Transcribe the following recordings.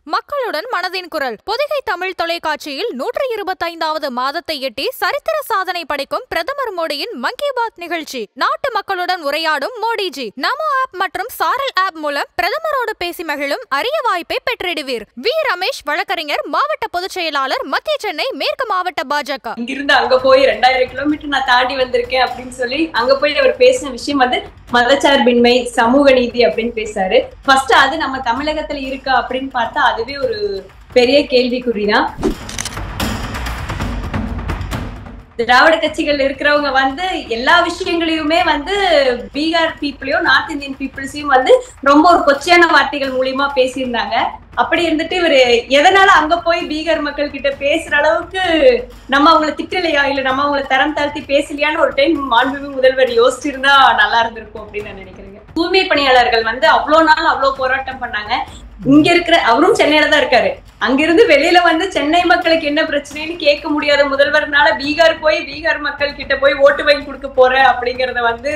மக்களுடன் மனதின் குரல் பொதிகை தமிழ் தொலைக்காட்சியில் 125வது மாதத்தை எட்டி சரித்திர சாதனை படைக்கும் பிரதமர் மோடியின் மன் கி பாத் நிகழ்ச்சி. நாட்டு மக்களுடன் உரையாடும் மோடிஜி. நமோ ஆப் மற்றும் சாரல் ஆப் மூலம் பிரதமரோடு பேசி மகிழும் அரிய வாய்ப்பை பெற்றிடுவீர். வி ரமேஷ் வழக்கறிஞர், மாவட்ட பொதுச் செயலாளர், மத்திய சென்னை மேற்கு மாவட்ட பாஜக. இங்கிருந்து அங்க போய் 2000 கிலோமீட்டர் நான் தாண்டி வந்திருக்கேன் அப்படின்னு சொல்லி அங்க போய் அவர் பேசின விஷயம் வந்து மதச்சார்பின்மை, சமூக நீதி அப்படின்னு பேசாரு. ஃபர்ஸ்ட் அது நம்ம தமிழகத்துல இருக்கா அப்படின்னு பார்த்தா அதுவே ஒரு பெரிய கேள்விக்குறிதான். திராவிட கட்சிகள் இருக்கிறவங்க வந்து எல்லா விஷயங்களையுமே வந்து பீகார் பீப்புளையும் நார்த் இந்தியன் பீப்புள்ஸையும் வந்து ரொம்ப ஒரு கொச்சையான வார்த்தைகள் மூலியமா பேசியிருந்தாங்க. அப்படி இருந்துட்டு இவரு எதனால அங்க போய் பீகார் மக்கள் கிட்ட பேசுற அளவுக்கு நம்ம அவங்களை திட்டலையா, இல்ல நம்ம அவங்களை தரம் தாழ்த்தி பேசலையான்னு ஒரு டைம் மாண்புமிகு முதல்வர் யோசிச்சிருந்தா நல்லா இருந்திருக்கும் அப்படின்னு நான் நினைக்கிறேன். தூய்மை பணியாளர்கள் வந்து அவ்வளவு நாள் அவ்வளவு போராட்டம் பண்ணாங்க. இங்க இருக்கிற அவரும் சென்னையில தான் இருக்காரு. அங்கிருந்து வெளியில வந்து சென்னை மக்களுக்கு என்ன பிரச்சனைன்னு கேட்க முடியாத முதல்வர்னால பீகார் போய் பீகார் மக்கள் கிட்ட போய் ஓட்டு வாங்கி கொடுக்க போற அப்படிங்கறத வந்து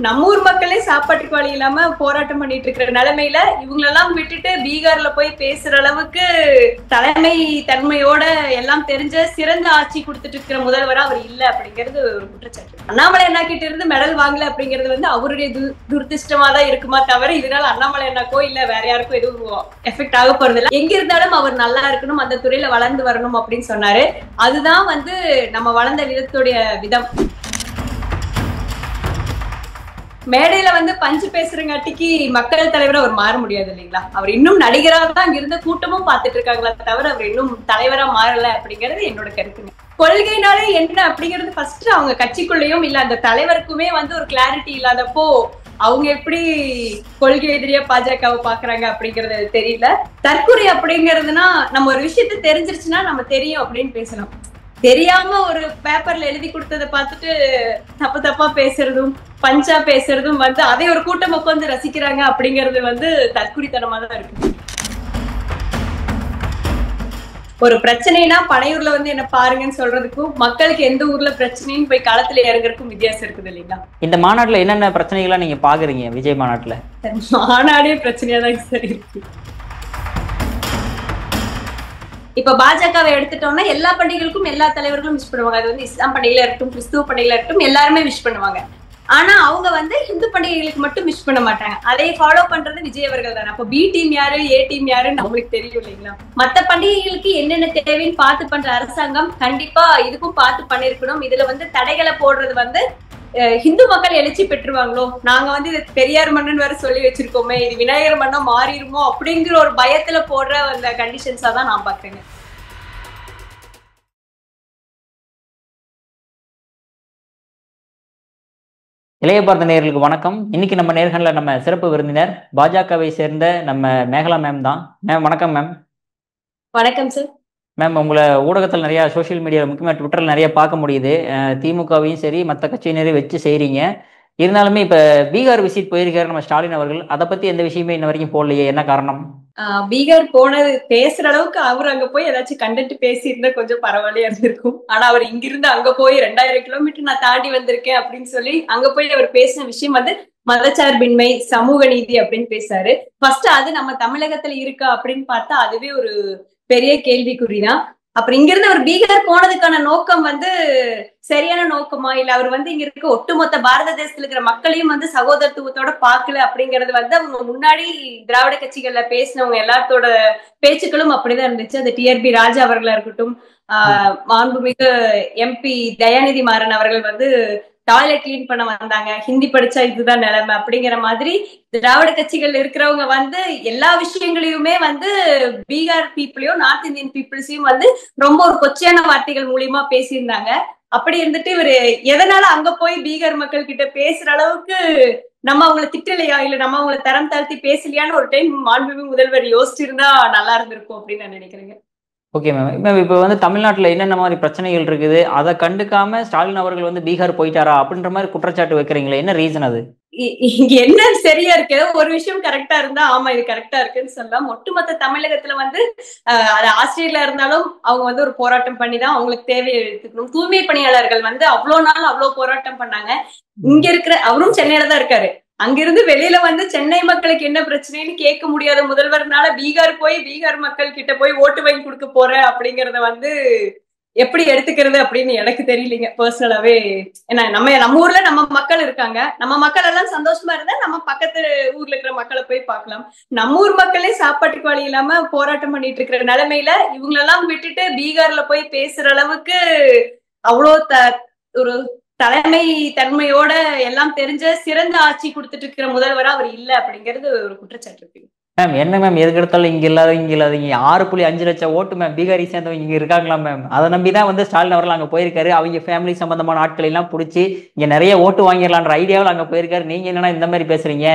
நம்ம ஊர் மக்களே சாப்பாட்டுக்கு வழி இல்லாம போராட்டம் பண்ணிட்டு இருக்கிற நிலைமையில இவங்களெல்லாம் விட்டுட்டு பீகார்ல போய் பேசுற அளவுக்கு தலைமை தன்மையோட எல்லாம் தெரிஞ்ச சிறந்த ஆட்சி கொடுத்துட்டு இருக்கிற முதல்வரா அவர் இல்ல அப்படிங்கிறது ஒரு குற்றச்சாட்டு. அண்ணாமலை அண்ணா கிட்ட இருந்து மெடல் வாங்கல அப்படிங்கிறது வந்து அவருடைய துர்திஷ்டமா தான் இருக்குமா தவிர இதனால அண்ணாமலை அண்ணாக்கோ இல்ல வேற யாருக்கும் எதுவும் எஃபெக்ட் ஆக போறது இல்லை. எங்க இருந்தாலும் அவர் நல்லா இருக்கணும், அந்த துறையில வளர்ந்து வரணும் அப்படின்னு சொன்னாரு. அதுதான் வந்து நம்ம வளர்ந்த விதத்துடைய விதம். மேடையில வந்து பஞ்சு பேசுறங்காட்டிக்கு மக்கள் தலைவரை அவர் மாற முடியாது இல்லைங்களா? அவர் இன்னும் நடிகராக தான் அங்க இருந்த கூட்டமும் பார்த்துட்டு இருக்காங்களா தவிர அவர் இன்னும் தலைவரா மாறல அப்படிங்கிறது என்னோட கருத்துங்க. கொள்கைனாலே என்ன அப்படிங்கிறது ஃபர்ஸ்ட் அவங்க கட்சிக்குள்ளேயும் இல்ல அந்த தலைவருக்குமே வந்து ஒரு கிளாரிட்டி இல்லாதப்போ அவங்க எப்படி கொள்கை எதிரியா பாஜகவை பாக்குறாங்க அப்படிங்கறது தெரியல. தற்கொலை அப்படிங்கிறதுனா நம்ம ஒரு விஷயத்த தெரிஞ்சிருச்சுன்னா நம்ம தெரியும் அப்படின்னு பேசணும். தெரியாம ஒரு பேப்பர்ல எழுதி கொடுத்ததை பார்த்துட்டு தப்பு தப்பா பேசுறதும் பஞ்சா பேசுறதும் வந்து அதை ஒரு கூட்டம் உட்காந்து ரசிக்கிறாங்க அப்படிங்கிறது வந்து தற்குறித்தனமா தான் இருக்கு. ஒரு பிரச்சனைனா பனையூர்ல வந்து என்ன பாருங்கன்னு சொல்றதுக்கும் மக்களுக்கு எந்த ஊர்ல பிரச்சனைன்னு போய் களத்துல இறங்குறதுக்கும் வித்தியாசம் இருக்குது இல்லைங்களா? இந்த மாநாட்டுல என்னென்ன பிரச்சனைகளா நீங்க பாக்குறீங்க? விஜய் மாநாட்டுல மாநாடே பிரச்சனையா தான் சரி இருக்கு. இப்ப பாஜகவை எடுத்துட்டோம்னா எல்லா பண்டிகைகளுக்கும் எல்லா தலைவர்களும் விஷ் பண்ணுவாங்க. அது வந்து இஸ்லாம் பண்டிகையில இருக்கட்டும், கிறிஸ்துவ பண்டிகையில இருக்கட்டும், எல்லாருமே விஷ் பண்ணுவாங்க. ஆனா அவங்க வந்து இந்து பண்டிகைகளுக்கு மட்டும் விஷ் பண்ண மாட்டாங்க. அதை ஃபாலோ பண்றது விஜய் அவர்கள் தானே. அப்ப பி டீம் யாரு, ஏ டீம் யாருன்னு நம்மளுக்கு தெரியும் இல்லைங்களா? மத்த பண்டிகைகளுக்கு என்னென்ன தேவைன்னு பார்த்து பண்ற அரசாங்கம் கண்டிப்பா இதுக்கும் பார்த்து பண்ணிருக்கணும். இதுல வந்து தடைகளை போடுறது வந்து ஹிந்து மக்கள் எழுச்சி பெற்றுவாங்களோ, நாங்க வந்து இது பெரியார் மன்னன் வேற சொல்லி வச்சிருக்கோமே, இது விநாயகர் மன்னா மாறிடுமோ அப்படிங்கிற ஒரு பயத்துல போடுற அந்த கண்டிஷன்ஸா தான் நான் பாக்குறேங்க. இளைய பாரத நேயர்களுக்கு வணக்கம். இன்னைக்கு நம்ம நேர்காணல நம்ம சிறப்பு விருந்தினர் பாஜகவை சேர்ந்த நம்ம மேகலா மேம் தான். மேம் வணக்கம் மேம். வணக்கம் சார். மேம், உங்களை ஊடகத்தில் நிறையா சோஷியல் மீடியா முக்கியமாக ட்விட்டரில் நிறைய பார்க்க முடியுது. திமுகவையும் சரி மற்ற கட்சியினரையும் வச்சு செய்கிறீங்க. இருந்தாலுமே இப்போ பீகார் விசிட் போயிருக்காரு நம்ம ஸ்டாலின் அவர்கள். அதை பற்றி எந்த விஷயமே இன்ன வரைக்கும் போடலையே, என்ன காரணம்? பீகார் போனது பேசுற அளவுக்கு அவர் அங்க போய் ஏதாச்சும் கண்டென்ட் பேசியிருந்தா கொஞ்சம் பரவாயில்லையா இருந்திருக்கும். ஆனா அவர் இங்கிருந்து அங்க போய் 2000 கிலோமீட்டர் நான் தாண்டி வந்திருக்கேன் அப்படின்னு சொல்லி அங்க போய் அவர் பேசின விஷயம் வந்து மதச்சார்பின்மை, சமூக நீதி அப்படின்னு பேசாரு. ஃபர்ஸ்ட் அது நம்ம தமிழகத்துல இருக்கா அப்படின்னு பார்த்தா அதுவே ஒரு பெரிய கேள்விக்குறிதான். அப்புறம் இங்கிருந்து அவர் பீகார் போனதுக்கான நோக்கம் வந்து சரியான நோக்கமா, இல்ல அவர் வந்து இங்க இருக்க ஒட்டுமொத்த பாரத தேசத்துல இருக்கிற மக்களையும் வந்து சகோதரத்துவத்தோட பாக்கல அப்படிங்கறது வந்து அவங்க முன்னாடி திராவிட கட்சிகள்ல பேசினவங்க எல்லாத்தோட பேச்சுக்களும் அப்படிதான் இருந்துச்சு. அந்த டிஆர்பி ராஜா அவர்களா இருக்கட்டும், மாண்புமிகு எம்பி தயாநிதி மாறன் அவர்கள் வந்து டாய்லெட் கிளீன் பண்ண வந்தாங்க, ஹிந்தி படிச்சா இதுதான் நிலைமை அப்படிங்கிற மாதிரி திராவிட கட்சிகள் இருக்கிறவங்க வந்து எல்லா விஷயங்களையுமே வந்து பீகார் பீப்புளையும் நார்த் இந்தியன் பீப்புள்ஸையும் வந்து ரொம்ப ஒரு கொச்சையான வார்த்தைகள் மூலியமா பேசியிருந்தாங்க. அப்படி இருந்துட்டு இவரு எதனால அங்க போய் பீகார் மக்கள் கிட்ட பேசுற அளவுக்கு நம்ம அவங்களை திட்டலையா, இல்ல நம்ம அவங்களை தரம் தாழ்த்தி பேசலையான்னு ஒரு டைம் மாண்புமிகு முதல்வர் யோசிச்சிருந்தா நல்லா இருந்திருக்கும் அப்படின்னு நான் நினைக்கிறேங்க. Okay ma'am. மேம், இப்போ வந்து தமிழ்நாட்டில் என்னென்ன மாதிரி பிரச்சனைகள் இருக்குது, அதை கண்டுக்காம ஸ்டாலின் அவர்கள் வந்து பீகார் போயிட்டாரா அப்படின்ற மாதிரி குற்றச்சாட்டு வைக்கிறீங்களே, என்ன ரீசன் அது? இங்க என்ன சரியா இருக்கு, ஒரு விஷயம் கரெக்டா இருந்தா ஆமா இது கரெக்டா இருக்குன்னு சொல்லலாம். ஒட்டுமொத்த தமிழகத்துல வந்து அது ஆஸ்திரேலியா இருந்தாலும் அவங்க வந்து ஒரு போராட்டம் பண்ணிதான் அவங்களுக்கு தேவையை எடுத்துக்கணும். தூய்மை பணியாளர்கள் வந்து அவ்வளவு நாள் அவ்வளவு போராட்டம் பண்ணாங்க. இங்க இருக்கிற அவரும் சென்னையில தான் இருக்காரு. அங்கிருந்து வெளியில வந்து சென்னை மக்களுக்கு என்ன பிரச்சனைன்னு கேட்க முடியாத முதல்வர்னால பீகார் மக்கள் கிட்ட போய் ஓட்டு வாங்கி கொடுக்க போறேன் அப்படிங்கறத வந்து எப்படி எடுத்துக்கிறது அப்படின்னு எனக்கு தெரியலீங்க பர்சனலாவே. ஏன்னா நம்ம ஊர்ல நம்ம மக்கள் இருக்காங்க, நம்ம மக்கள் எல்லாம் சந்தோஷமா இருந்தா நம்ம பக்கத்து ஊர்ல இருக்கிற மக்களை போய் பார்க்கலாம். நம்ம ஊர் மக்களே சாப்பாட்டுக்கு வழி இல்லாம போராட்டம் பண்ணிட்டு இருக்கிற நிலைமையில இவங்களெல்லாம் விட்டுட்டு பீகார்ல போய் பேசுற அளவுக்கு அவ்வளோ ஒரு தலைமை தன்மையோட எல்லாம் தெரிஞ்ச சிறந்த ஆட்சி கொடுத்துட்டு இருக்கிற முதல்வரா அவர் இல்ல அப்படிங்கிறது ஒரு குற்றச்சாட்டு இருக்கு. மேம் என்ன மேம் எதுக்கு எடுத்தாலும் இங்க இல்லாதீங்க 6.5 லட்சம் ஓட்டு மேம் பீகாரி சேர்ந்தவங்க இங்க இருக்காங்களா மேம்? அதை நம்பிதான் வந்து ஸ்டாலின் அவர்கள் அங்க போயிருக்காரு. அவங்க ஃபேமிலி சம்பந்தமான ஆட்களை எல்லாம் பிடிச்சி இங்க நிறைய ஓட்டு வாங்கிடலான்ற ஐடியாவில் அங்க போயிருக்காரு. நீங்க என்னன்னா இந்த மாதிரி பேசுறீங்க?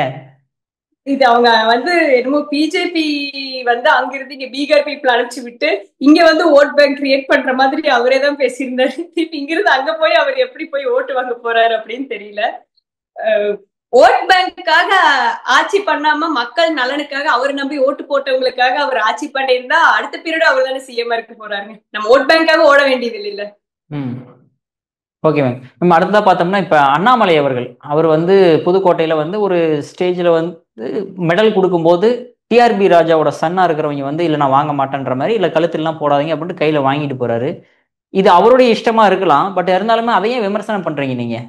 இது அவங்க வந்து என்னமோ பிஜேபி வந்து அங்கிருந்து இங்க பீகார் பீப்புள் அனுப்பிச்சு விட்டு இங்க வந்து ஓட் பேங்க் கிரியேட் பண்ற மாதிரி அவரே தான் பேசியிருந்தாரு. இங்கிருந்து அங்க போய் அவர் எப்படி போய் ஓட்டு வாங்க போறாரு அப்படின்னு தெரியல. ஓட் பேங்க்குக்காக ஆட்சி பண்ணாம மக்கள் நலனுக்காக அவர் நம்பி ஓட்டு போட்டவங்களுக்காக அவர் ஆட்சி பண்ணியிருந்தா அடுத்த பீரியட் அவர் தானே சிஎம் இருக்க போறாருங்க. நம்ம ஓட் பேங்க்காக ஓட வேண்டியது இல்ல. Okay ma'am. நம்ம அடுத்ததா பார்த்தோம்னா இப்ப அண்ணாமலை அவர் வந்து புதுக்கோட்டையில வந்து ஒரு ஸ்டேஜ்ல வந்து மெடல் கொடுக்கும்போது டிஆர்பி ராஜாவோட சன்னா இருக்கிறவங்க வந்து இல்ல நான் வாங்க மாட்டேன்ற மாதிரி இல்ல கழுத்துலாம் போடாதீங்க அப்படின்ட்டு கையில வாங்கிட்டு போறாரு. இது அவருடைய இஷ்டமா இருக்கலாம், பட் இருந்தாலுமே அதையே விமர்சனம் பண்றீங்க நீங்க?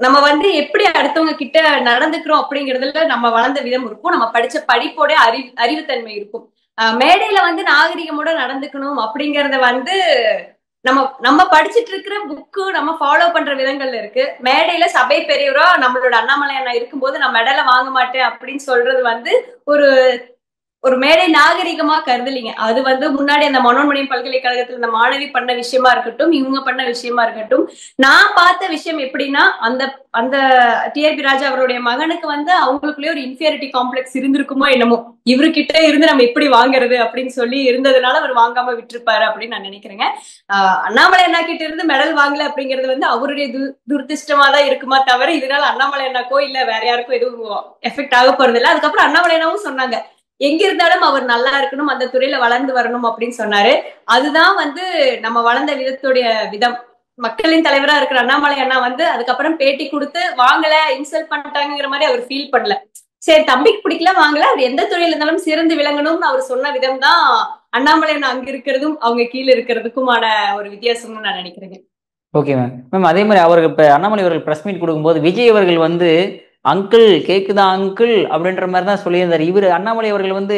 நம்ம வந்து எப்படி அடுத்தவங்க கிட்ட நடந்துக்கிறோம் அப்படிங்கறதுல நம்ம வளர்ந்த விதம் இருக்கும், நம்ம படிச்ச படிப்போட அறிவுத்தன்மை இருக்கும். மேடையில வந்து நாகரிகமோட நடந்துக்கணும் அப்படிங்கறத வந்து நம்ம படிச்சுட்டு இருக்கிற புக்கு நம்ம ஃபாலோ பண்ற விதங்கள்ல இருக்கு. மேடையில சபை பெரியவரா நம்மளோட அண்ணாமலை அண்ணா இருக்கும்போது நான் மெடலை வாங்க மாட்டேன் அப்படின்னு சொல்றது வந்து ஒரு மேடை நாகரிகமா கருதலிங்க. அது வந்து முன்னாடி அந்த மனோன்மணியம் பல்கலைக்கழகத்துல இந்த மாணவி பண்ண விஷயமா இருக்கட்டும், இவங்க பண்ண விஷயமா இருக்கட்டும், நான் பார்த்த விஷயம் எப்படின்னா அந்த டிஆர்பி ராஜா அவருடைய மகனுக்கு வந்து அவங்களுக்குள்ளே ஒரு இன்ஃபியாரிட்டி காம்ப்ளெக்ஸ் இருந்திருக்குமோ என்னமோ, இவருகிட்ட இருந்து நம்ம எப்படி வாங்குறது அப்படின்னு சொல்லி இருந்ததுனால அவர் வாங்காம விட்டுருப்பாரு அப்படின்னு நான் நினைக்கிறேங்க. அண்ணாமலை அண்ணா கிட்ட இருந்து மெடல் வாங்கல அப்படிங்கிறது வந்து அவருடைய துரதிருஷ்டமா தான் இருக்குமா தவிர இதனால அண்ணாமலை அண்ணாக்கோ இல்ல வேற யாருக்கும் எதுவும் எஃபெக்ட் ஆக போறது இல்லை. அதுக்கப்புறம் அண்ணாமலை அண்ணாவும் சொன்னாங்க எங்க இருந்தாலும் அவர் நல்லா இருக்கணும், அந்த துறையில வளர்ந்து வரணும் அப்படின்னு சொன்னாரு. அதுதான் வந்து நம்ம வளர்ந்த விதத்துடைய விதம். மக்களின் தலைவரா இருக்கிற அண்ணாமலை அண்ணா வந்து அதுக்கப்புறம் பேட்டி கொடுத்து வாங்கல இன்சல்ட் பண்ணிட்டாங்கிற மாதிரி அவர் ஃபீல் பண்ணல. சரி தம்பிக்கு பிடிக்கல வாங்கல, அவர் எந்த துறையில இருந்தாலும் சிறந்து விளங்கணும்னு அவர் சொன்ன விதம் தான் அண்ணாமலை அண்ணா அங்க இருக்கிறதும் அவங்க கீழே இருக்கிறதுக்குமான ஒரு வித்தியாசம்னு நான் நினைக்கிறேங்க. Okay ma'am. மேம் அதே மாதிரி அவருக்கு இப்ப அண்ணாமலை அவர்கள் பிரஸ் மீட் கொடுக்கும்போது விஜய் அவர்கள் வந்து அங்கிள் கேக்குதா அங்கிள் அப்படின்ற மாதிரி தான் சொல்லியிருந்தாரு. இவர் அண்ணாமலை அவர்கள் வந்து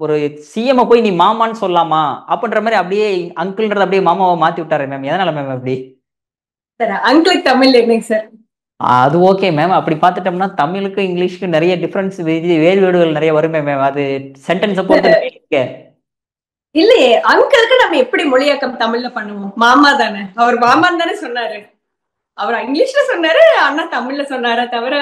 ஒரு சிஎம் போய் நீ மாமான்னு சொல்லலாமா அப்படின்ற மாதிரி அப்படியே அங்கிள்ன்றத அப்படியே மாமாவை மாத்தி விட்டாரு மேம். எதனால மேம் அப்படி? சார் அங்கிளுக்கு தமிழ் என்னங்க சார்? அது ஓகே மேம். அப்படி பார்த்துட்டோம்னா தமிழுக்கு இங்கிலீஷ்க்கு நிறைய டிஃபரன்ஸ் வேறுபாடுகள் நிறைய வருமே மேம். அது சென்டென்ஸை பொறுத்து இல்லையே. அங்கிளுக்கு நம்ம எப்படி மொழியாக்கம் தமிழ்ல பண்ணுவோம்? மாமா தானே, அவர் மாமான்னு தானே சொன்னாரு. அவர் இங்கிலீஷ்ல சொன்னாரு, அண்ணா தமிழ்ல சொன்னாரே தவிர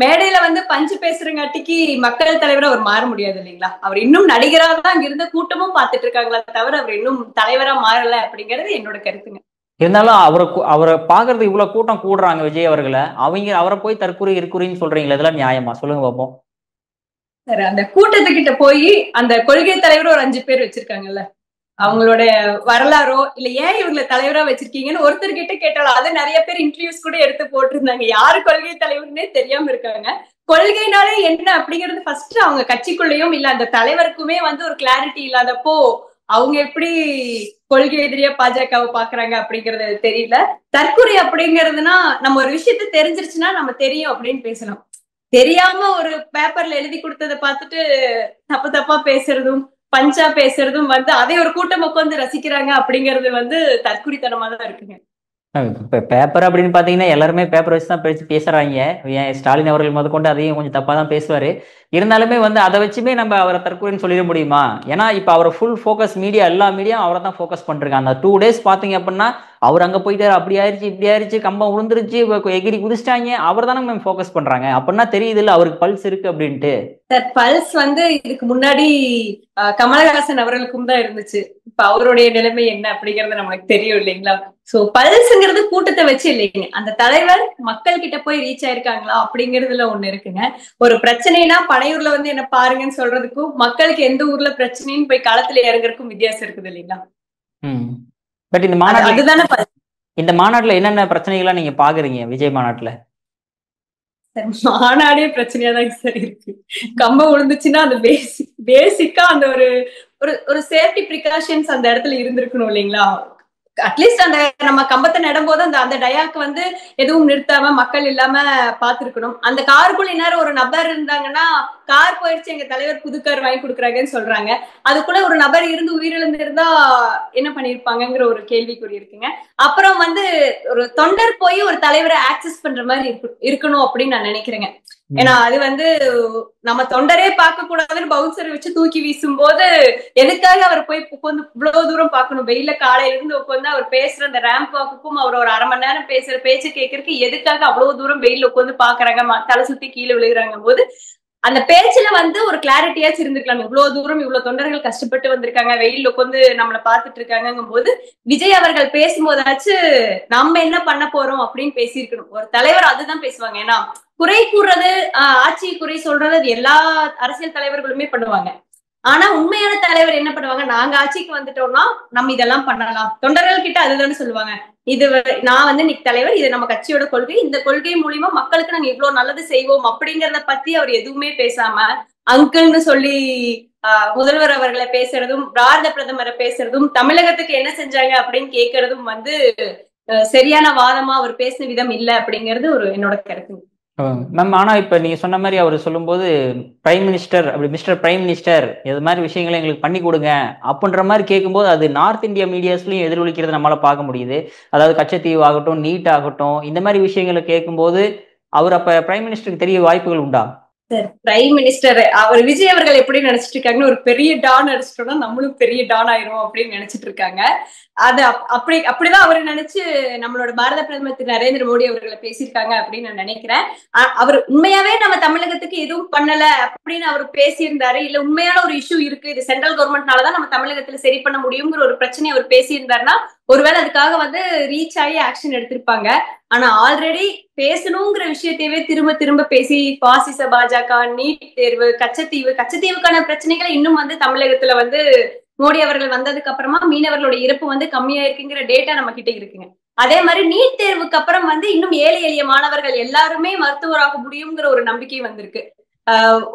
மேடையில வந்து பஞ்சு பேசுறங்காட்டிக்கு மக்கள் தலைவரை அவர் மாற முடியாது இல்லைங்களா? அவர் இன்னும் நடிகரா தான் அங்க இருந்த கூட்டமும் பார்த்துட்டு இருக்காங்களா தவிர அவர் இன்னும் தலைவரா மாறல அப்படிங்கிறது என்னோட கருத்துங்க. இருந்தாலும் அவரை பாக்குறது இவ்வளவு கூட்டம் கூடுறாங்க விஜய் அவர்களை, அவரை போய் தற்கொலை இருக்குறின்னு சொல்றீங்களா? இதெல்லாம் நியாயமா? சொல்லுங்க பாப்போம். சார் அந்த கூட்டத்துக்கிட்ட போய் அந்த கொள்கை தலைவர் ஒரு 5 பேர் வச்சிருக்காங்கல்ல, அவங்களோட வரலாறோ இல்ல ஏன் இவங்களை தலைவரா வச்சிருக்கீங்கன்னு ஒருத்தர்கிட்ட கேட்டாலும் அது நிறைய பேர் இன்டர்வியூஸ் கூட எடுத்து போட்டிருந்தாங்க. யாரு கொள்கை தலைவர்னே தெரியாம இருக்காங்க. கொள்கைனாலே என்ன அப்படிங்கிறது ஃபர்ஸ்ட் அவங்க கட்சிக்குள்ளேயும் இல்ல அந்த தலைவருக்குமே வந்து ஒரு கிளாரிட்டி இல்லாதப்போ அவங்க எப்படி கொள்கை எதிரியா பாஜகவை பாக்குறாங்க அப்படிங்கறது தெரியல. தற்கொலை அப்படிங்கிறதுனா நம்ம ஒரு விஷயத்த தெரிஞ்சிருச்சுன்னா நம்ம தெரியும் அப்படின்னு பேசணும். தெரியாம ஒரு பேப்பர்ல எழுதி கொடுத்ததை பார்த்துட்டு தப்பா பேசுறதும் பஞ்சா பேசுறதும் வந்து அதே ஒரு கூட்டம் உட்காந்து ரசிக்கிறாங்க அப்படிங்கிறது வந்து தற்குறித்தனமா தான் இருக்குங்க. இப்ப பேப்பர் அப்படின்னு பாத்தீங்கன்னா எல்லாருமே பேப்பர் வச்சு தான் பேசுறாங்க. ஏன் ஸ்டாலின் அவர்கள் முதற்கொண்டு அதையும் கொஞ்சம் தப்பா தான் பேசுவாரு. இருந்தாலுமே வந்து அதை வச்சுமே நம்ம அவரை தற்கொலைன்னு சொல்லிட முடியுமா? ஏன்னா இப்ப அவரை ஃபுல் ஃபோக்கஸ் மீடியா எல்லா மீடியா அவரை தான் ஃபோக்கஸ் பண்றாங்க. அந்த 2 days பாத்தீங்க அப்படின்னா அவர் அங்க போயிட்டாரு, அப்படி ஆயிடுச்சு இப்படி ஆயிடுச்சு, கம்பம் விழுந்துருச்சு, எகிரி குதிச்சிட்டாங்க, அவர் தானே மேம் ஃபோக்கஸ் பண்றாங்க. அப்படின்னா தெரியுது இல்ல அவருக்கு பல்ஸ் இருக்கு அப்படின்ட்டு. பல்ஸ் வந்து இதுக்கு முன்னாடி கமலஹாசன் அவர்களுக்கும் தான் இருந்துச்சு. இப்ப அவருடைய நிலைமை என்ன அப்படிங்கறது நமக்கு தெரியும் இல்லைங்களா? சோ பல்ஸ்ங்கிறது கூட்டத்தை வச்சு இல்லைங்க, அந்த தலைவர் மக்கள் கிட்ட போய் ரீச் ஆயிருக்காங்களா அப்படிங்கறதுல ஒண்ணு இருக்குங்க. ஒரு பிரச்சனைனா பனையூர்ல வந்து என்ன பாருங்கன்னு சொல்றதுக்கும் மக்களுக்கு எந்த ஊர்ல பிரச்சனைன்னு போய் களத்துல இறங்குறதுக்கும் வித்தியாசம் இருக்குது இல்லைங்களா? பட் இந்த மாநாட்டுல என்னென்ன பிரச்சனைகளா நீங்க பாக்குறீங்க விஜய் மாநாட்டுல? சார் மாநாடே பிரச்சனையா தான் சார் இருக்கு. கம்பம் விழுந்துச்சுன்னா அந்த பேசிக்கா அந்த ஒரு ஒரு சேஃப்டி ப்ரிகாஷன்ஸ் அந்த இடத்துல இருந்திருக்கணும் இல்லைங்களா? அட்லீஸ்ட் அந்த நம்ம கம்பத்தை நடும்போது அந்த டயாக்கு வந்து எதுவும் நிறுத்தாம மக்கள் இல்லாம பாத்துருக்கணும். அந்த காருக்குள்ள இந்நேரம் ஒரு நபர் இருந்தாங்கன்னா, கார் போயிடுச்சு எங்க தலைவர் புது கார் வாங்கி கொடுக்குறாங்கன்னு சொல்றாங்க, அதுக்குள்ள ஒரு நபர் இருந்து உயிரிழந்து இருந்தா என்ன பண்ணிருப்பாங்கிற ஒரு கேள்விக்குறி இருக்குங்க. அப்புறம் வந்து ஒரு தொண்டர் போய் ஒரு தலைவரை ஆக்சஸ் பண்ற மாதிரி இருக்கணும் அப்படின்னு நான் நினைக்கிறேங்க. ஏன்னா அது வந்து நம்ம தொண்டரே பார்க்க கூடாதுன்னு பவுன்சரை வச்சு தூக்கி வீசும் போது எதுக்காக அவர் போய் உட்காந்து இவ்வளவு தூரம் பார்க்கணும்? வெயில காலையில இருந்து உட்காந்து அவர் பேசுற அந்த ரேம்ப் வாக்குக்கும் அவர் ஒரு 1/2 மணி நேரம் பேசுற பேச்சு கேட்கறதுக்கு எதுக்காக அவ்வளவு தூரம் வெயில உட்காந்து பாக்குறாங்க, தலை சுத்தி கீழே விழுகிறாங்க போது அந்த பேச்சுல வந்து ஒரு கிளாரிட்டியாச்சும் இருந்திருக்கலாம். இவ்வளவு தூரம் இவ்வளவு தொண்டர்கள் கஷ்டப்பட்டு வந்திருக்காங்க, வெயில்ல உட்காந்து நம்மளை பார்த்துட்டு இருக்காங்கும் போது விஜய் அவர்கள் பேசும்போதாச்சு நம்ம என்ன பண்ண போறோம் அப்படின்னு பேசியிருக்கணும். ஒரு தலைவர் அதுதான் பேசுவாங்க. ஏன்னா குறை கூறுறது, ஆட்சி குறை சொல்றது அது எல்லா அரசியல் தலைவர்களுமே பண்ணுவாங்க. ஆனா உண்மையான தலைவர் என்ன பண்ணுவாங்க? நாங்க ஆட்சிக்கு வந்துட்டோம்னா நம்ம இதெல்லாம் பண்ணலாம். தொண்டர்கள் கிட்ட அதுதானே சொல்லுவாங்க. இது நான் வந்து இன்னைக்கு தலைவர், இது நம்ம கட்சியோட கொள்கை, இந்த கொள்கை மூலியமா மக்களுக்கு நாங்க இவ்வளவு நல்லது செய்வோம் அப்படிங்கறத பத்தி அவர் எதுவுமே பேசாம அங்கிள்னு சொல்லி முதல்வர் அவர்களை பேசுறதும், பாரத பிரதமரை பேசுறதும், தமிழகத்துக்கு என்ன செஞ்சாங்க அப்படின்னு கேட்கறதும் வந்து சரியான வாதமா அவர் பேசின விதம் இல்லை அப்படிங்கிறது ஒரு என்னோட கருத்து. மேம், ஆனா இப்ப நீங்க சொன்ன மாதிரி அவர் சொல்லும்போது பிரைம் மினிஸ்டர், அப்படி மிஸ்டர் பிரைம் மினிஸ்டர் இது மாதிரி விஷயங்களை எங்களுக்கு பண்ணி கொடுங்க அப்படின்ற மாதிரி கேட்கும்போது அது நார்த் இந்தியா மீடியாஸ்லயும் எதிரொலிக்கிறது நம்மளால பார்க்க முடியுது. அதாவது கச்சத்தீவு ஆகட்டும், நீட் ஆகட்டும், இந்த மாதிரி விஷயங்களை கேட்கும்போது அவர் அப்ப பிரைம் மினிஸ்டருக்கு தெரிய வாய்ப்புகள் உண்டா? பிரைம் மினிஸ்டர் அவர் விஜய் அவர்கள் எப்படி நினைச்சிட்டு இருக்காங்கன்னு, ஒரு பெரிய டான் அடிச்சிட்டோம்னா நம்மளும் பெரிய டான் ஆயிரும் அப்படின்னு நினைச்சிட்டு இருக்காங்க. அது அப்படிதான் அவரு நினைச்சு நம்மளோட பாரத பிரதமர் திரு நரேந்திர மோடி அவர்களை பேசியிருக்காங்க அப்படின்னு நான் நினைக்கிறேன். அவர் உண்மையாவே நம்ம தமிழகத்துக்கு எதுவும் பண்ணல அப்படின்னு அவர் பேசியிருந்தாரு, இல்ல உண்மையான ஒரு இஷ்யூ இருக்கு, இது சென்ட்ரல் கவர்மெண்ட்னாலதான் நம்ம தமிழகத்துல சரி பண்ண முடியுங்கிற ஒரு பிரச்சனையை அவர் பேசியிருந்தாருன்னா ஒருவேளை அதுக்காக வந்து ரீச் ஆகி ஆக்ஷன் எடுத்திருப்பாங்க. ஆனா ஆல்ரெடி பேசணுங்கிற விஷயத்தையவே திரும்ப திரும்ப பேசி பாசிச பாஜக, நீட் தேர்வு, கச்சத்தீவுக்கான பிரச்சனைகளை இன்னும் வந்து தமிழகத்துல வந்து மோடி அவர்கள் வந்ததுக்கு அப்புறமா மீனவர்களோட இறப்பு வந்து கம்மியா இருக்குங்கிற டேட்டா நம்ம கிட்ட இருக்குங்க. அதே மாதிரி நீட் தேர்வுக்கு அப்புறம் வந்து இன்னும் ஏழை எளிய மாணவர்கள் எல்லாருமே மருத்துவராக முடியுங்கிற ஒரு நம்பிக்கை வந்திருக்கு.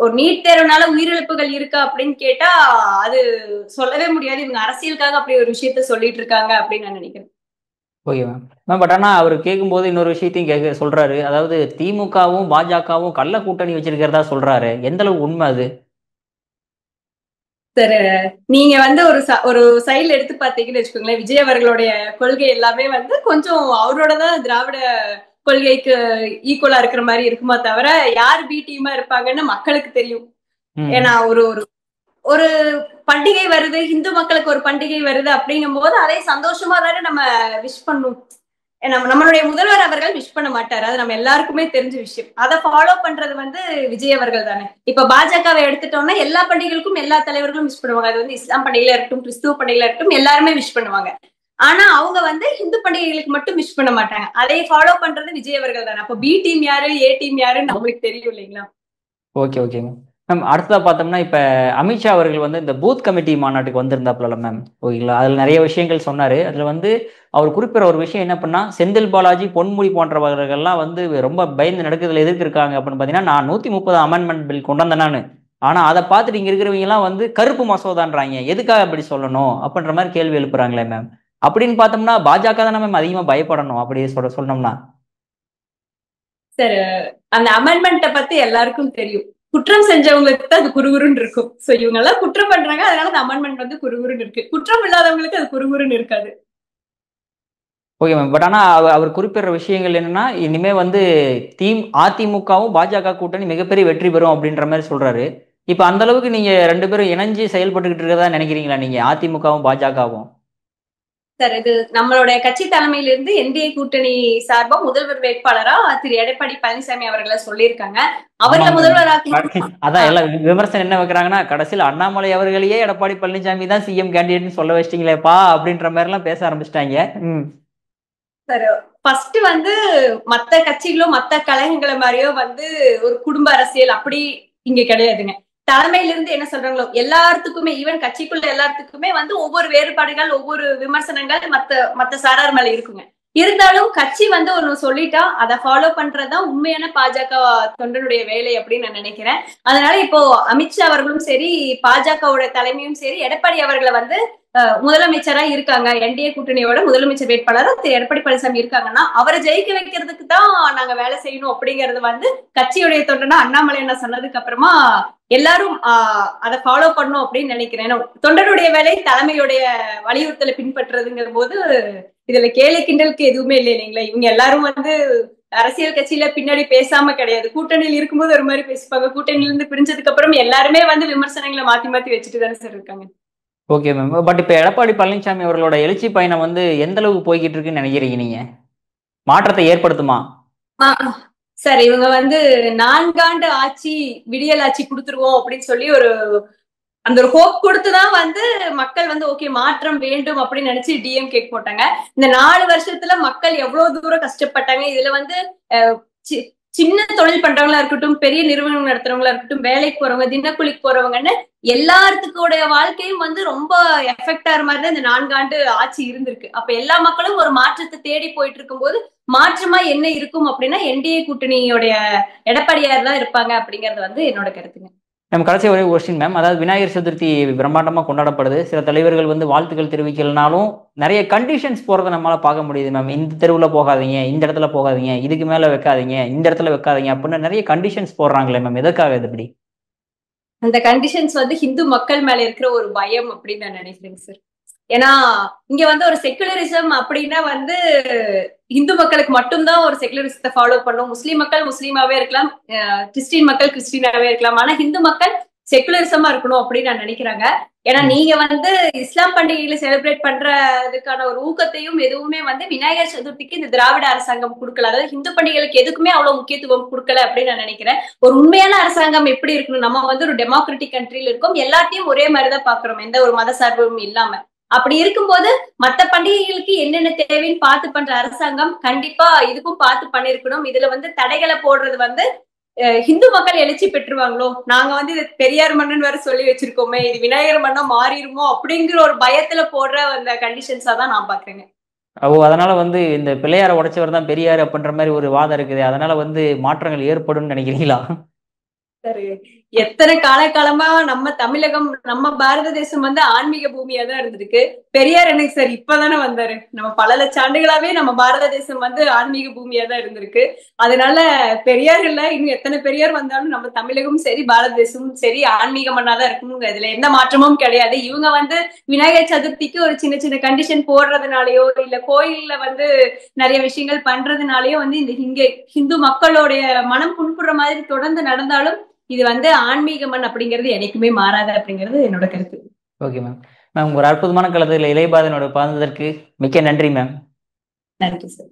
ஒரு நீட் தேர்வுனால உயிரிழப்புகள் இருக்கா அப்படின்னு கேட்டா அது சொல்லவே முடியாது. இவங்க அரசியலுக்காக அப்படி ஒரு விஷயத்த சொல்லிட்டு இருக்காங்க அப்படின்னு நான் நினைக்கிறேன். Okay ma'am. பட் ஆனா அவர் கேட்கும்போது இன்னொரு விஷயத்தையும் சொல்றாரு. அதாவது திமுகவும் பாஜகவும் கள்ள கூட்டணி வச்சிருக்கிறதா சொல்றாரு. எந்த அளவுக்கு உண்மை அது? சார், நீங்க வந்து ஒரு சைட்ல எடுத்து பாத்தீங்கன்னு வச்சுக்கோங்களேன், விஜய் அவர்களுடைய கொள்கை எல்லாமே வந்து கொஞ்சம் அவரோடதான் திராவிட கொள்கைக்கு ஈக்குவலா இருக்கிற மாதிரி இருக்குமா தவிர யார் பி டீமா இருப்பாங்கன்னு மக்களுக்கு தெரியும். ஏன்னா ஒரு பண்டிகை வருது, இந்து மக்களுக்கு ஒரு பண்டிகை வருது அப்படிங்கும் போது அதை சந்தோஷமா தானே நம்ம விஷ் பண்ணும். நம்மளுடைய முதல்வர் அவர்கள் விஷ் பண்ண மாட்டாரு, அது நம்ம எல்லாருக்குமே தெரிஞ்ச விஷயம். அதை ஃபாலோ பண்றது வந்து விஜய் அவர்கள் தானே. இப்ப பாஜகவை எடுத்துட்டோம்னா எல்லா பண்டிகைகளுக்கும் எல்லா தலைவர்களும் விஷ் பண்ணுவாங்க. அது வந்து இஸ்லாம் பண்டிகையில இருக்கட்டும், கிறிஸ்துவ பண்டிகையில இருக்கட்டும், எல்லாருமே விஷ் பண்ணுவாங்க. ஆனா அவங்க வந்து இந்து பண்டிகைகளுக்கு மட்டும் விஷ் பண்ண மாட்டாங்க. அதை ஃபாலோ பண்றது விஜய் அவர்கள் தானே. அப்ப பி டீம் யாரு, ஏ டீம் யாருன்னு நம்மளுக்கு தெரியும் இல்லைங்களா? ஓகே ஓகேங்க மேம். அடுத்ததா பார்த்தோம்னா இப்ப அமித்ஷா அவர்கள் வந்து இந்த பூத் கமிட்டி மாநாட்டுக்கு வந்திருந்தாப்புல மேம், ஓகேங்களா? அதுல நிறைய விஷயங்கள் சொன்னாரு. அதுல வந்து அவர் குறிப்பிட்ட ஒரு விஷயம் என்ன பண்ணா, செந்தில் பாலாஜி, பொன்முடி போன்றவர்கள்லாம் வந்து ரொம்ப பயந்து நடக்குதுல எதிர்க்கு இருக்காங்க அப்படின்னு பாத்தீங்கன்னா, நான் 130 அமெண்ட்மெண்ட் பில் கொண்டு வந்தேன் நானு. ஆனா அதை பார்த்துட்டு இங்க இருக்கிறவங்க எல்லாம் வந்து கருப்பு மசோதான்றாங்க, எதுக்காக அப்படி சொல்லணும் அப்படின்ற மாதிரி கேள்வி எழுப்புறாங்களே மேம். அப்படின்னு பார்த்தோம்னா பாஜக தானே மேம் அதிகமா பயப்படணும் அப்படி சொன்னோம்னா? சார், அந்த அமெண்ட்மெண்ட்டை பத்தி எல்லாருக்கும் தெரியும். குற்றம் செஞ்சவங்களுக்கு தான் அது குறுகுறுன்னு இருக்கும். சோ இவங்க எல்லாம் குற்றம் பண்றாங்க, அதனால அந்த அமெண்ட்மெண்ட் வந்து குறுகுறுன்னு இருக்கு. குற்றம் இல்லாதவங்களுக்கு அது குறுகுறுன்னு இருக்காது. Okay ma'am. பட் ஆனா அவர் குறிப்பிடுற விஷயங்கள் என்னன்னா, இனிமே வந்து அதிமுகவும் பாஜக கூட்டணி மிகப்பெரிய வெற்றி பெறும் அப்படின்ற மாதிரி சொல்றாரு. இப்ப அந்த அளவுக்கு நீங்க 2 பேரும் இணைஞ்சு செயல்பட்டுக்கிட்டு இருக்கதா நினைக்கிறீங்களா நீங்க, அதிமுகவும் பாஜகவும்? சார், இது நம்மளுடைய கட்சி தலைமையில இருந்து என்டிஏ கூட்டணி சார்பா முதல்வர் வேட்பாளரா திரு எடப்பாடி பழனிசாமி அவர்களை சொல்லியிருக்காங்க. அவர்களை முதல்வராக அதான் எல்லாம் விமர்சனம் என்ன வைக்கிறாங்கன்னா, கடைசியில் அண்ணாமலை அவர்களையே எடப்பாடி பழனிசாமி தான் சிஎம் கேண்டிடேட்னு சொல்ல வச்சிட்டீங்களேப்பா அப்படின்ற மாதிரி எல்லாம் பேச ஆரம்பிச்சிட்டாங்க. சார், ஃபர்ஸ்ட் வந்து மத்த கட்சிகளோ மத்த கழகங்களை மாதிரியோ வந்து ஒரு குடும்ப அரசியல் அப்படி இங்க கிடையாதுங்க. தலைமையில இருந்து என்ன சொல்றாங்களோ எல்லாத்துக்குமே, ஈவன் கட்சிக்குள்ள எல்லாத்துக்குமே வந்து ஒவ்வொரு வேறுபாடுகள், ஒவ்வொரு விமர்சனங்கள் மத்த சாரார் மேல இருக்குங்க. இருந்தாலும் கட்சி வந்து ஒண்ணு சொல்லிட்டா அதை ஃபாலோ பண்றதுதான் உண்மையான பாஜக தொண்டனுடைய வேலை அப்படின்னு நான் நினைக்கிறேன். அதனால இப்போ அமித்ஷா அவர்களும் சரி, பாஜகவோட தலைமையும் சரி, எடப்பாடி அவர்களை வந்து முதலமைச்சரா இருக்காங்க, என்டிஏ கூட்டணியோட முதலமைச்சர் வேட்பாளரா திரு எடப்பாடி பழனிசாமி இருக்காங்கன்னா அவரை ஜெயிக்க வைக்கிறதுக்கு தான் நாங்க வேலை செய்யணும் அப்படிங்கறது வந்து கட்சியுடைய தொண்டனா அண்ணாமலை என்ன சொன்னதுக்கு அப்புறமா எல்லாரும் அதை ஃபாலோ பண்ணும் அப்படின்னு நினைக்கிறேன். தொண்டனுடைய வேலை தலைமையுடைய வலியுறுத்தலை பின்பற்றுறதுங்கிற போது இதுல கேலி கிண்டலுக்கு எதுவுமே இல்லை இல்லைங்களா. இவங்க எல்லாரும் வந்து அரசியல் கட்சியில பின்னாடி பேசாம கிடையாது, கூட்டணியில் இருக்கும்போது ஒரு மாதிரி பேசிப்பாங்க, கூட்டணியில இருந்து பிரிஞ்சதுக்கு அப்புறம் எல்லாருமே வந்து விமர்சனங்களை மாத்தி மாத்தி வச்சுட்டு தானே சார் இருக்காங்க. Okay ma'am. பட் இப்போ எடப்பாடி பழனிசாமி அவர்களோட எழுச்சி பயணம் வந்து எந்த அளவுக்கு போய்கிட்டு இருக்குன்னு நினைக்கிறீங்க நீங்க? மாற்றத்தை ஏற்படுத்துமா? சார் இவங்க வந்து 4 ஆண்டு ஆட்சி விடியல் ஆட்சி கொடுத்துருவோம் அப்படின்னு சொல்லி அந்த ஒரு ஹோப் கொடுத்துதான் வந்து மக்கள் வந்து ஓகே மாற்றம் வேண்டும் அப்படின்னு நினைச்சு டிஎம்கே போட்டாங்க. இந்த 4 வருஷத்துல மக்கள் எவ்வளவு தூரம் கஷ்டப்பட்டாங்க. இதுல வந்து சின்ன தொழில் பண்றவங்களா இருக்கட்டும், பெரிய நிறுவனம் நடத்துறவங்களா இருக்கட்டும், வேலைக்கு போறவங்க, தினக்கூலிக்கு போறவங்கன்னு எல்லாத்துக்குடைய வாழ்க்கையும் வந்து ரொம்ப எஃபெக்ட் ஆகிற மாதிரி தான் இந்த 4 ஆண்டு ஆட்சி இருந்திருக்கு. அப்ப எல்லா மக்களும் ஒரு மாற்றத்தை தேடி போயிட்டு இருக்கும் போது மாற்றமா என்ன இருக்கும் அப்படின்னா என்டிஏ கூட்டணியோடைய எடப்பாடியார் தான் இருப்பாங்க அப்படிங்கறது வந்து என்னோட கருத்துங்க. நம்ம கடைசி ஒரே கொஸ்டின் மேம், அதாவது விநாயகர் சதுர்த்தி பிரம்மாண்டமா கொண்டாடப்படுது. சில தலைவர்கள் வந்து வாழ்த்துக்கள் தெரிவிக்கலனாலும் நிறைய கண்டிஷன்ஸ் போறதை நம்மளால பார்க்க முடியுது மேம். இந்த தெருவில் போகாதீங்க, இந்த இடத்துல போகாதீங்க, இதுக்கு மேல வைக்காதீங்க, இந்த இடத்துல வைக்காதீங்க அப்படின்னு நிறைய கண்டிஷன்ஸ் போடுறாங்களே மேம், எதற்காக இது இப்படி? அந்த கண்டிஷன்ஸ் வந்து ஹிந்து மக்கள் மேல இருக்கிற ஒரு பயம் அப்படின்னு நான் நினைக்கிறேங்க சார். ஏன்னா இங்க வந்து ஒரு செக்குலரிசம் அப்படின்னா வந்து இந்து மக்களுக்கு மட்டும்தான் ஒரு செக்குலரிசத்தை ஃபாலோ பண்ணும், முஸ்லீம் மக்கள் முஸ்லீமாவே இருக்கலாம், கிறிஸ்டின் மக்கள் கிறிஸ்டினாவே இருக்கலாம், ஆனா ஹிந்து மக்கள் செக்குலரிசமா இருக்கணும் அப்படின்னு நான் நினைக்கிறாங்க. ஏன்னா நீங்க வந்து இஸ்லாம் பண்டிகைகளை செலிப்ரேட் பண்றதுக்கான ஒரு ஊக்கத்தையும் எதுவுமே வந்து விநாயகர் சதுர்த்திக்கு இந்த திராவிட அரசாங்கம் கொடுக்கல. அதாவது ஹிந்து பண்டிகைகளுக்கு எதுக்குமே அவ்வளவு முக்கியத்துவம் கொடுக்கல அப்படின்னு நான் நினைக்கிறேன். ஒரு உண்மையான அரசாங்கம் எப்படி இருக்கணும், நம்ம வந்து ஒரு டெமோக்ராட்டிக் கண்ட்ரில இருக்கோம், எல்லாத்தையும் ஒரே மாதிரிதான் பாக்குறோம், எந்த ஒரு மத சார்பும் இல்லாம. அப்படி இருக்கும்போது மத்த பண்டிகைகளுக்கு என்னென்ன தேவைன்னு பார்த்து பண்ற அரசாங்கம் கண்டிப்பா இதுக்கும் பார்த்து பண்ணிருக்கணும். இதுல வந்து தடைகளை போடுறது வந்து ஹிந்து மக்கள் எழுச்சி பெற்றுவாங்களோ, நாங்க வந்து இது பெரியார் மன்னன் வேற சொல்லி வச்சிருக்கோமே, இது விநாயகர் மன்னா மாறிடுமோ அப்படிங்கிற ஒரு பயத்துல போடுற அந்த கண்டிஷன்ஸா தான் நான் பாக்குறேங்க. அதனால வந்து இந்த பிள்ளையார உடைச்சவர் தான் பெரியார் அப்படின்ற மாதிரி ஒரு வாதம் இருக்குது, அதனால வந்து மாற்றங்கள் ஏற்படும் நினைக்கிறீங்களா? சரி, எத்தனை காலமா நம்ம தமிழகம், நம்ம பாரத தேசம் வந்து ஆன்மீக பூமியா தான் இருந்திருக்கு. பெரியார் எனக்கு சார் இப்பதானே வந்தாரு. நம்ம பல லட்ச ஆண்டுகளாவே நம்ம பாரத தேசம் வந்து ஆன்மீக பூமியா தான் இருந்திருக்கு. அதனால பெரியார்கள்ல இன்னும் எத்தனை பெரியார் வந்தாலும் நம்ம தமிழகமும் சரி பாரத தேசமும் சரி ஆன்மீக மண்ணாதான் இருக்கணுங்க, இதுல எந்த மாற்றமும் கிடையாது. இவங்க வந்து விநாயகர் சதுர்த்திக்கு ஒரு சின்ன சின்ன கண்டிஷன் போடுறதுனாலயோ இல்ல கோயில்ல வந்து நிறைய விஷயங்கள் பண்றதுனாலயோ வந்து இங்க ஹிந்து மக்களுடைய மனம் புண்படுற மாதிரி தொடர்ந்து நடந்தாலும் இது வந்து ஆன்மீக மண் அப்படிங்கிறது எனக்குமே மாறாது அப்படிங்கிறது என்னோட கருத்து. Okay ma'am. மேம் ஒரு அற்புதமான கலத்துல இளையபாதனோட பகிர்ந்ததற்கு மிக்க நன்றி மேம். நன்றி சார்.